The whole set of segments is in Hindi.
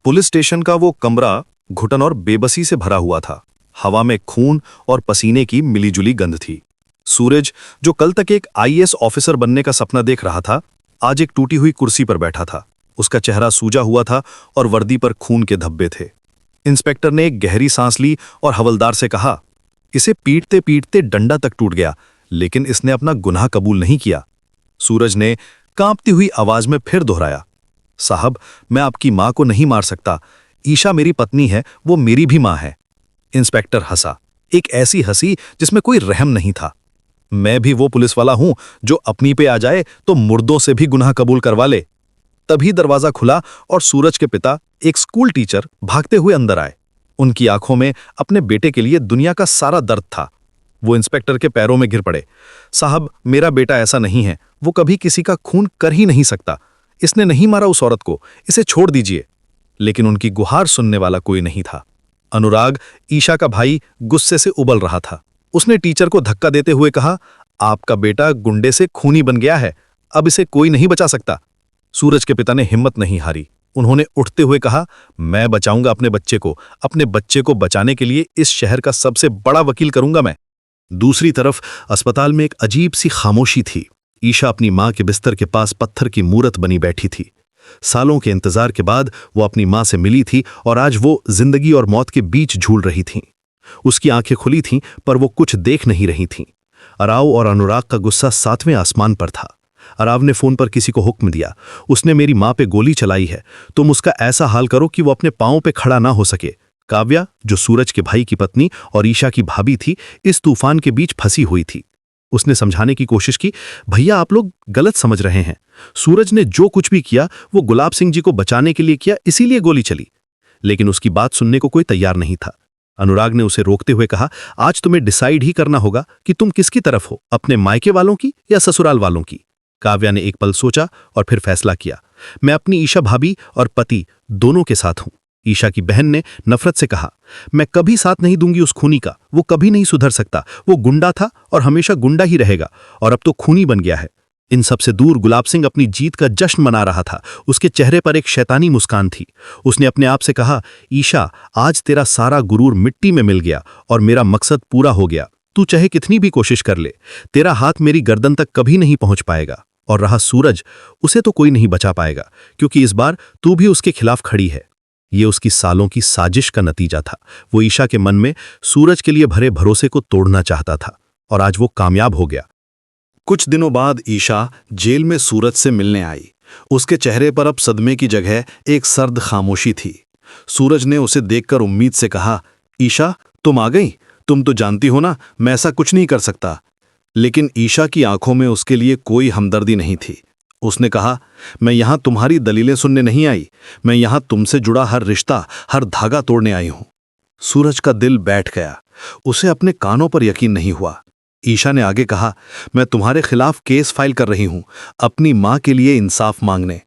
पुलिस स्टेशन का वो कमरा घुटन और बेबसी से भरा हुआ था। हवा में खून और पसीने की मिलीजुली गंध थी। सूरज, जो कल तक एक आईएएस ऑफिसर बनने का सपना देख रहा था, आज एक टूटी हुई कुर्सी पर बैठा था। उसका चेहरा सूजा हुआ था और वर्दी पर खून के धब्बे थे। इंस्पेक्टर ने एक गहरी सांस ली और हवलदार से कहा, इसे पीटते पीटते डंडा तक टूट गया, लेकिन इसने अपना गुनाह कबूल नहीं किया। सूरज ने कांपती हुई आवाज में फिर दोहराया, साहब, मैं आपकी मां को नहीं मार सकता। ईशा मेरी पत्नी है, वो मेरी भी मां है। इंस्पेक्टर हंसा, एक ऐसी हंसी जिसमें कोई रहम नहीं था। मैं भी वो पुलिस वाला हूं जो अपनी पे आ जाए तो मुर्दों से भी गुनाह कबूल करवा ले। तभी दरवाजा खुला और सूरज के पिता, एक स्कूल टीचर, भागते हुए अंदर आए। उनकी आंखों में अपने बेटे के लिए दुनिया का सारा दर्द था। वो इंस्पेक्टर के पैरों में गिर पड़े। साहब, मेरा बेटा ऐसा नहीं है, वो कभी किसी का खून कर ही नहीं सकता। इसने नहीं मारा उस औरत को, इसे छोड़ दीजिए। लेकिन उनकी गुहार सुनने वाला कोई नहीं था। अनुराग, ईशा का भाई, गुस्से से उबल रहा था। उसने टीचर को धक्का देते हुए कहा, आपका बेटा गुंडे से खूनी बन गया है, अब इसे कोई नहीं बचा सकता। सूरज के पिता ने हिम्मत नहीं हारी। उन्होंने उठते हुए कहा, मैं बचाऊंगा अपने बच्चे को। अपने बच्चे को बचाने के लिए इस शहर का सबसे बड़ा वकील करूंगा मैं। दूसरी तरफ अस्पताल में एक अजीब सी खामोशी थी। ईशा अपनी मां के बिस्तर के पास पत्थर की मूरत बनी बैठी थी। सालों के इंतजार के बाद वो अपनी मां से मिली थी और आज वो जिंदगी और मौत के बीच झूल रही थीं। उसकी आंखें खुली थीं, पर वो कुछ देख नहीं रही थीं। अराव और अनुराग का गुस्सा 7वें आसमान पर था। अराव ने फोन पर किसी को हुक्म दिया, उसने मेरी मां पे गोली चलाई है, तुम उसका ऐसा हाल करो कि वो अपने पांवों पे खड़ा ना हो सके। काव्या, जो सूरज के भाई की पत्नी और ईशा की भाभी थी, इस तूफान के बीच फंसी हुई थी। उसने समझाने की कोशिश की, भैया आप लोग गलत समझ रहे हैं। सूरज ने जो कुछ भी किया वो गुलाब सिंह जी को बचाने के लिए किया, इसीलिए गोली चली। लेकिन उसकी बात सुनने को कोई तैयार नहीं था। अनुराग ने उसे रोकते हुए कहा, आज तुम्हें डिसाइड ही करना होगा कि तुम किसकी तरफ हो, अपने मायके वालों की या ससुराल वालों की। काव्या ने एक पल सोचा और फिर फैसला किया, मैं अपनी ईशा भाभी और पति दोनों के साथ हूं। ईशा की बहन ने नफरत से कहा, मैं कभी साथ नहीं दूंगी उस खूनी का, वो कभी नहीं सुधर सकता। वो गुंडा था और हमेशा गुंडा ही रहेगा, और अब तो खूनी बन गया है। इन सबसे दूर गुलाब सिंह अपनी जीत का जश्न मना रहा था। उसके चेहरे पर एक शैतानी मुस्कान थी। उसने अपने आप से कहा, ईशा, आज तेरा सारा गुरूर मिट्टी में मिल गया और मेरा मकसद पूरा हो गया। तू चाहे कितनी भी कोशिश कर ले, तेरा हाथ मेरी गर्दन तक कभी नहीं पहुंच पाएगा। और रहा सूरज, उसे तो कोई नहीं बचा पाएगा, क्योंकि इस बार तू भी उसके खिलाफ खड़ी है। ये उसकी सालों की साजिश का नतीजा था। वो ईशा के मन में सूरज के लिए भरे भरोसे को तोड़ना चाहता था, और आज वो कामयाब हो गया। कुछ दिनों बाद ईशा जेल में सूरज से मिलने आई। उसके चेहरे पर अब सदमे की जगह एक सर्द खामोशी थी। सूरज ने उसे देखकर उम्मीद से कहा, ईशा, तुम आ गई? तुम तो जानती हो ना, मैं ऐसा कुछ नहीं कर सकता। लेकिन ईशा की आंखों में उसके लिए कोई हमदर्दी नहीं थी। उसने कहा, मैं यहां तुम्हारी दलीलें सुनने नहीं आई, मैं यहां तुमसे जुड़ा हर रिश्ता, हर धागा तोड़ने आई हूं। सूरज का दिल बैठ गया। उसे अपने कानों पर यकीन नहीं हुआ। ईशा ने आगे कहा, मैं तुम्हारे खिलाफ केस फाइल कर रही हूं, अपनी मां के लिए इंसाफ मांगने।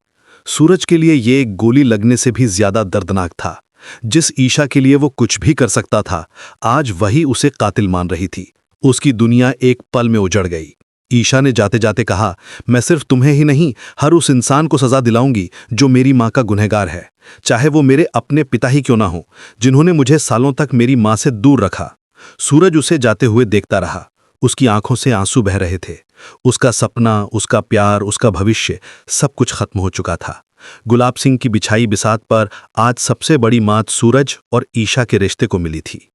सूरज के लिए ये एक गोली लगने से भी ज्यादा दर्दनाक था। जिस ईशा के लिए वो कुछ भी कर सकता था, आज वही उसे कातिल मान रही थी। उसकी दुनिया एक पल में उजड़ गई। ईशा ने जाते जाते कहा, मैं सिर्फ तुम्हें ही नहीं, हर उस इंसान को सजा दिलाऊंगी जो मेरी मां का गुनहगार है, चाहे वो मेरे अपने पिता ही क्यों ना हो, जिन्होंने मुझे सालों तक मेरी मां से दूर रखा। सूरज उसे जाते हुए देखता रहा। उसकी आंखों से आंसू बह रहे थे। उसका सपना, उसका प्यार, उसका भविष्य, सब कुछ खत्म हो चुका था। गुलाब सिंह की बिछाई बिसात पर आज सबसे बड़ी मात सूरज और ईशा के रिश्ते को मिली थी।